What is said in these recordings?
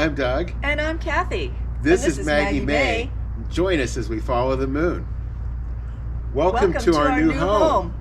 I'm Doug. And I'm Cathy. This is Maggie Mae. Join us as we follow the moon. Welcome to our new home.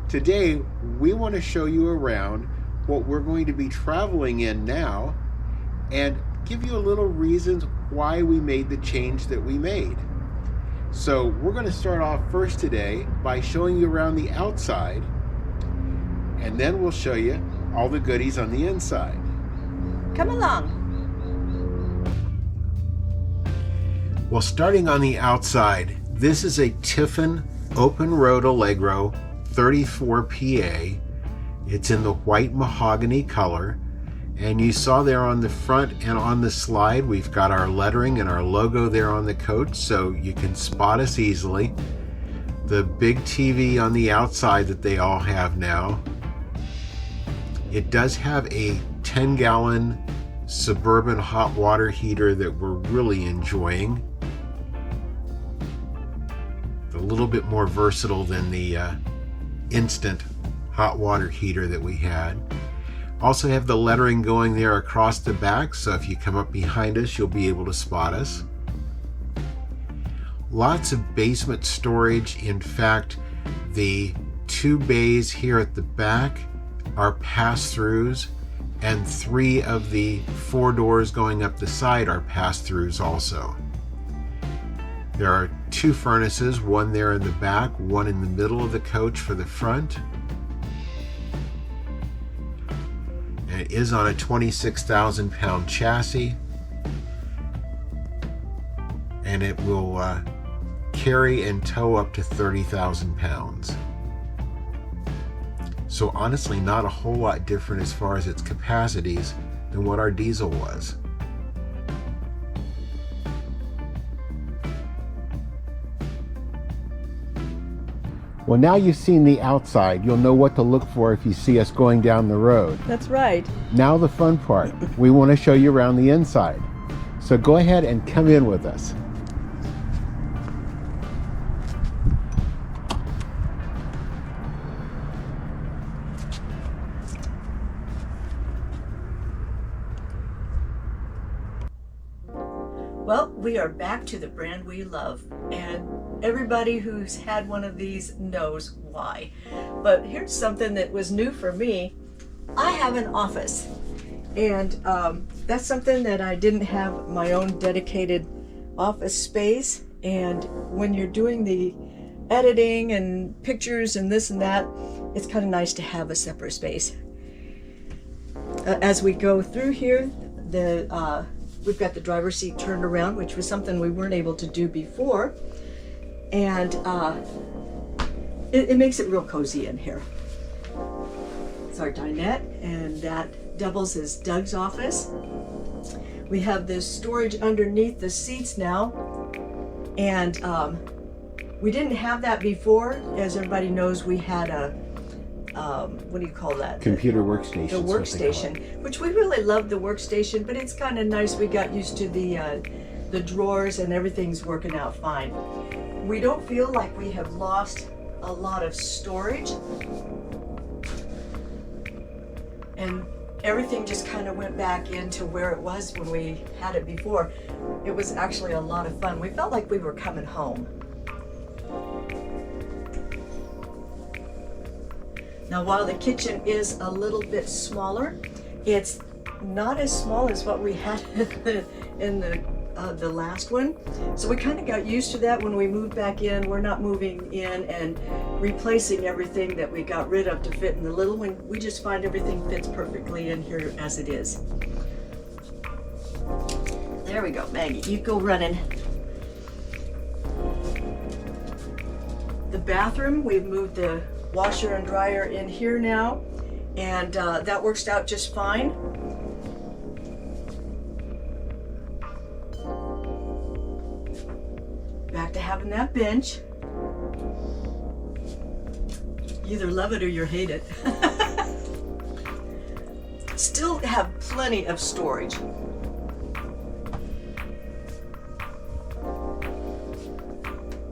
Today, we want to show you around what we're going to be traveling in now and give you a little reasons why we made the change that we made. So we're going to start off first today by showing you around the outside, and then we'll show you all the goodies on the inside. Come along. Well, starting on the outside, this is a Tiffin Open Road Allegro 34 PA. It's in the white mahogany color, and you saw there on the front and on the slide we've got our lettering and our logo there on the coach, so you can spot us easily. The big TV on the outside that they all have now. It does have a 10-gallon Suburban hot water heater that we're really enjoying. A little bit more versatile than the instant hot water heater that we had. Also have the lettering going there across the back, so if you come up behind us you'll be able to spot us. Lots of basement storage. In fact, the two bays here at the back are pass-throughs, and 3 of the 4 doors going up the side are pass-throughs also. There are 2 furnaces, one there in the back, one in the middle of the coach for the front. And it is on a 26,000 pound chassis, and it will carry and tow up to 30,000 pounds. So honestly, not a whole lot different as far as its capacities than what our diesel was. Well, now you've seen the outside, you'll know what to look for if you see us going down the road. That's right. Now the fun part. We want to show you around the inside. So go ahead and come in with us. Well, we are back to the brand we love, and everybody who's had one of these knows why. But here's something that was new for me. I have an office, and that's something that I didn't have my own dedicated office space. And when you're doing the editing and pictures and this and that, it's kind of nice to have a separate space. As we go through here, we've got the driver's seat turned around, which was something we weren't able to do before. And it makes it real cozy in here. It's our dinette, and that doubles as Doug's office. We have this storage underneath the seats now. And we didn't have that before. As everybody knows, we had a what do you call that? Computer workstation. The workstation, which we really loved the workstation, but it's kind of nice. We got used to the drawers, and everything's working out fine. We don't feel like we have lost a lot of storage, and everything just kind of went back into where it was when we had it before. It was actually a lot of fun. We felt like we were coming home. Now, while the kitchen is a little bit smaller, it's not as small as what we had in the last one. So we kind of got used to that when we moved back in. We're not moving in and replacing everything that we got rid of to fit in the little one. We just find everything fits perfectly in here as it is. There we go, Maggie, you go running. The bathroom, we've moved the washer and dryer in here now, and that works out just fine. Back to having that bench. You either love it or you hate it. Still have plenty of storage.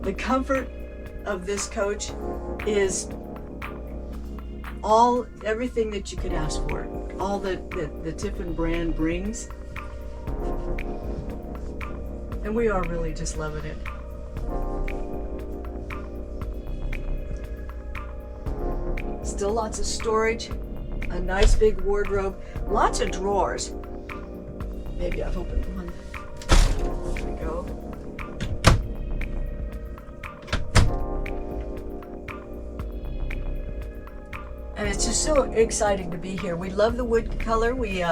The comfort of this coach is everything that you could ask for, all that the Tiffin brand brings. And we are really just loving it. Still lots of storage, a nice big wardrobe, lots of drawers. Maybe I've opened one. There we go. And it's just so exciting to be here. We love the wood color. We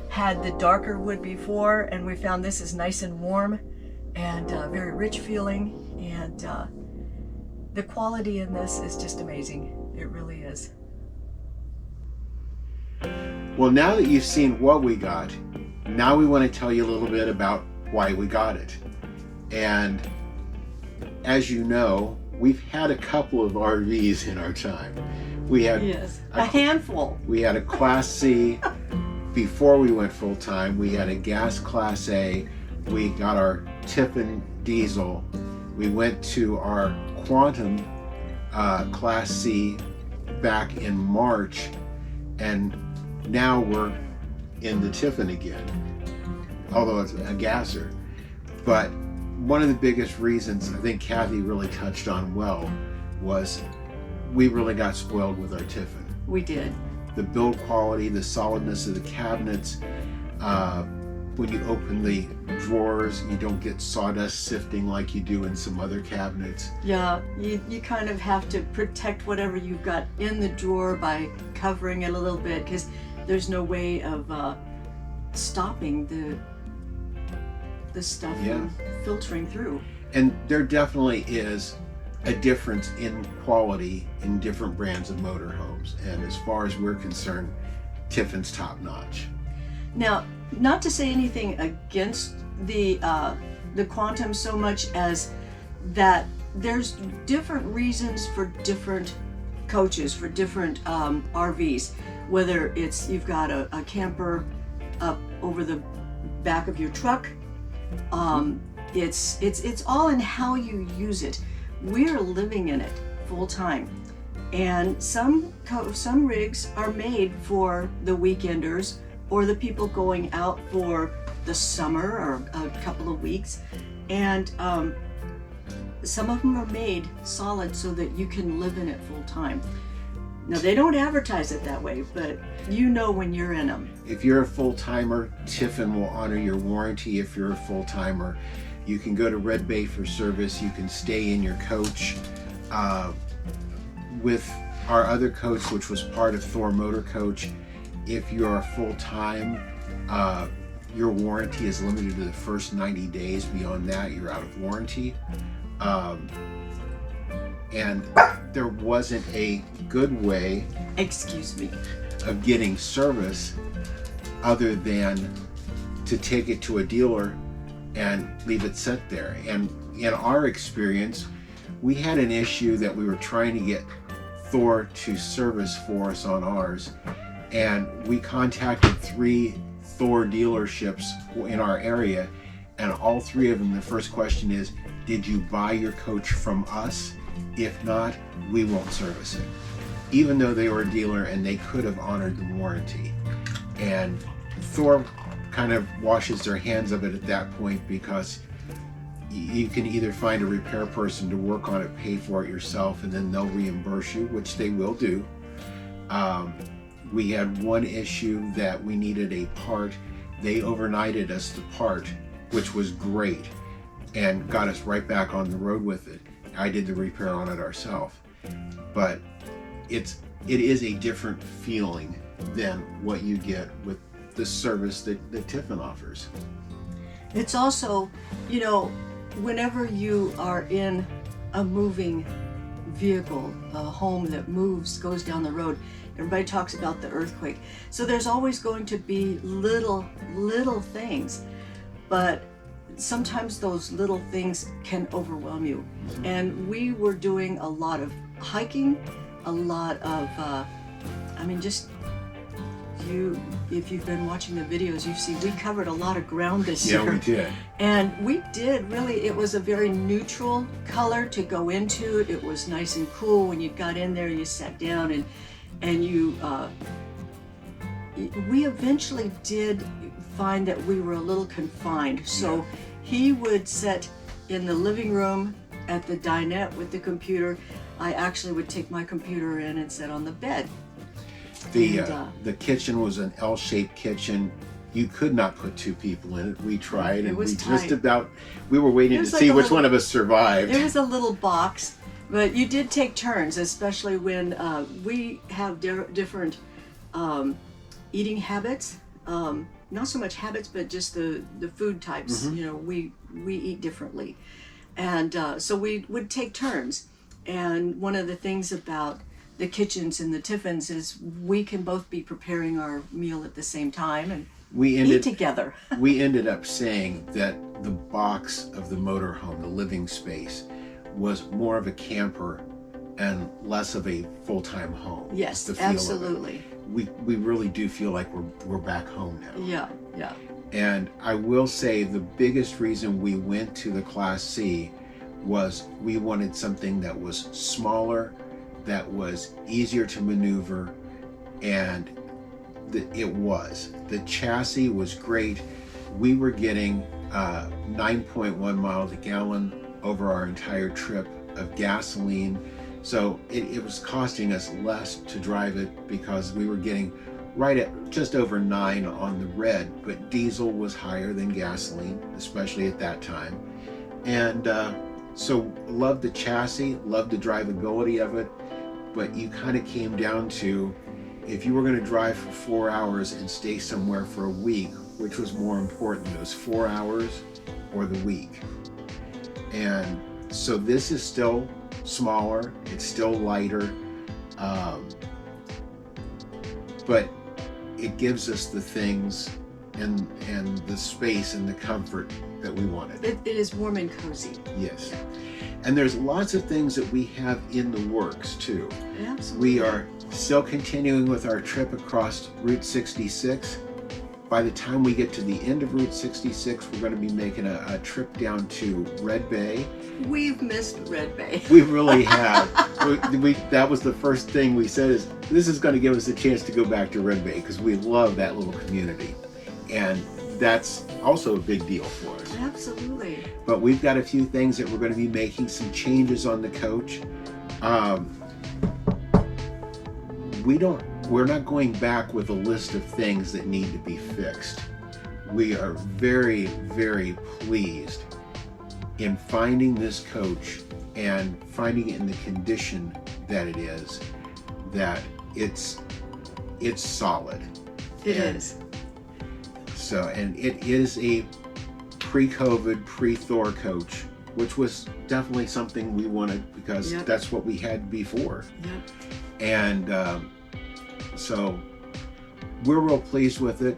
had the darker wood before, and we found this is nice and warm and very rich feeling. And the quality in this is just amazing. It really is. Well, now that you've seen what we got, now we want to tell you a little bit about why we got it. And as you know, we've had a couple of RVs in our time. We had a handful. We had a Class C before we went full time. We had a gas Class A. We got our Tiffin diesel. We went to our Quantum Class C back in March, and now we're in the Tiffin again, although it's a gasser. But one of the biggest reasons I think Cathy really touched on well was we really got spoiled with our Tiffin. We did. The build quality, the solidness of the cabinets. When you open the drawers, you don't get sawdust sifting like you do in some other cabinets. Yeah, you kind of have to protect whatever you've got in the drawer by covering it a little bit, because there's no way of stopping the stuff from filtering through. And there definitely is a difference in quality in different brands of motorhomes. And as far as we're concerned, Tiffin's top notch. Now, not to say anything against the Quantum so much as that there's different reasons for different coaches, for different RVs. Whether it's you've got a camper up over the back of your truck, it's all in how you use it. We're living in it full time, and some rigs are made for the weekenders or the people going out for the summer or a couple of weeks, and some of them are made solid so that you can live in it full time. Now, they don't advertise it that way, but you know when you're in them. If you're a full-timer, Tiffin will honor your warranty. If you're a full-timer, you can go to Red Bay for service. You can stay in your coach. With our other coach, which was part of Thor Motor Coach, if you're full-time, your warranty is limited to the first 90 days. Beyond that, you're out of warranty. And there wasn't a good way, excuse me, of getting service other than to take it to a dealer and leave it sit there. And in our experience, we had an issue that we were trying to get Thor to service for us on ours, and we contacted 3 Thor dealerships in our area, and all 3 of them, the first question is, did you buy your coach from us? If not, we won't service it. Even though they were a dealer and they could have honored the warranty. And Thor kind of washes their hands of it at that point, because you can either find a repair person to work on it, pay for it yourself, and then they'll reimburse you, which they will do. We had one issue that we needed a part. They overnighted us the part, which was great, and got us right back on the road with it. I did the repair on it ourselves. But it is a different feeling than what you get with the service that Tiffin offers. It's also, you know, whenever you are in a moving vehicle, a home that moves, goes down the road, everybody talks about the earthquake. So there's always going to be little things, but sometimes those little things can overwhelm you. And we were doing a lot of hiking, a lot of, if you've been watching the videos, you've seen we covered a lot of ground this year. Yeah, we did. And we did really, it was a very neutral color to go into. It was nice and cool. When you got in there, you sat down and and we eventually did find that we were a little confined. So he would sit in the living room at the dinette with the computer. I actually would take my computer in and sit on the bed. The kitchen was an L-shaped kitchen. You could not put two people in it. We tried, and we were waiting to see which one of us survived. It was a little box, but you did take turns, especially when we have different eating habits. Not so much habits, but just the food types. You know, we eat differently, and so we would take turns. And one of the things about the kitchens and the Tiffins is we can both be preparing our meal at the same time and eat together. We ended up saying that the box of the motorhome, the living space, was more of a camper and less of a full-time home. Yes, the feel absolutely. Of it. We really do feel like we're back home now. Yeah. And I will say the biggest reason we went to the Class C was we wanted something that was smaller, that was easier to maneuver, and it was. The chassis was great. We were getting 9.1 miles a gallon over our entire trip of gasoline. So it was costing us less to drive it because we were getting right at just over 9 on the red, but diesel was higher than gasoline, especially at that time. And so loved the chassis, loved the drivability of it, but you kind of came down to, if you were going to drive for 4 hours and stay somewhere for a week, which was more important, those 4 hours or the week? And so this is still smaller, it's still lighter, but it gives us the things and the space and the comfort that we wanted. It is warm and cozy. Yes. And there's lots of things that we have in the works too. Absolutely. We are still continuing with our trip across Route 66. By the time we get to the end of Route 66, we're going to be making a trip down to Red Bay. We've missed Red Bay. We really have. That was the first thing we said, is this is going to give us a chance to go back to Red Bay because we love that little community. And that's also a big deal for us. Absolutely. But we've got a few things that we're going to be making some changes on the coach. We're not going back with a list of things that need to be fixed. We are very, very pleased in finding this coach and finding it in the condition that it is, that it's solid. It is. So, and it is a pre-COVID, pre-Thor coach, which was definitely something we wanted because that's what we had before. Yep. And so we're real pleased with it,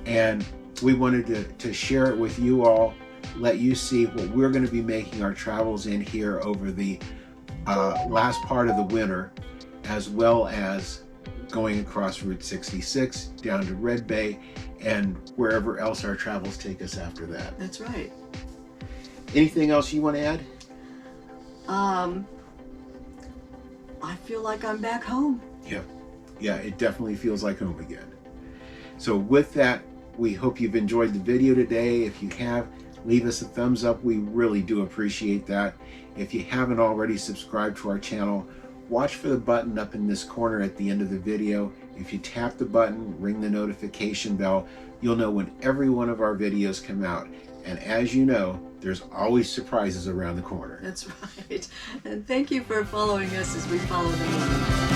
and we wanted to share it with you all, let you see what we're going to be making our travels in here over the last part of the winter, as well as going across Route 66 down to Red Bay and wherever else our travels take us after that. That's right. Anything else you want to add? I feel like I'm back home. Yeah, it definitely feels like home again. So with that, we hope you've enjoyed the video today. If you have, leave us a thumbs up. We really do appreciate that. If you haven't already subscribed to our channel, watch for the button up in this corner at the end of the video. If you tap the button, ring the notification bell, you'll know when every one of our videos come out. And as you know, there's always surprises around the corner. That's right. And thank you for following us as we follow the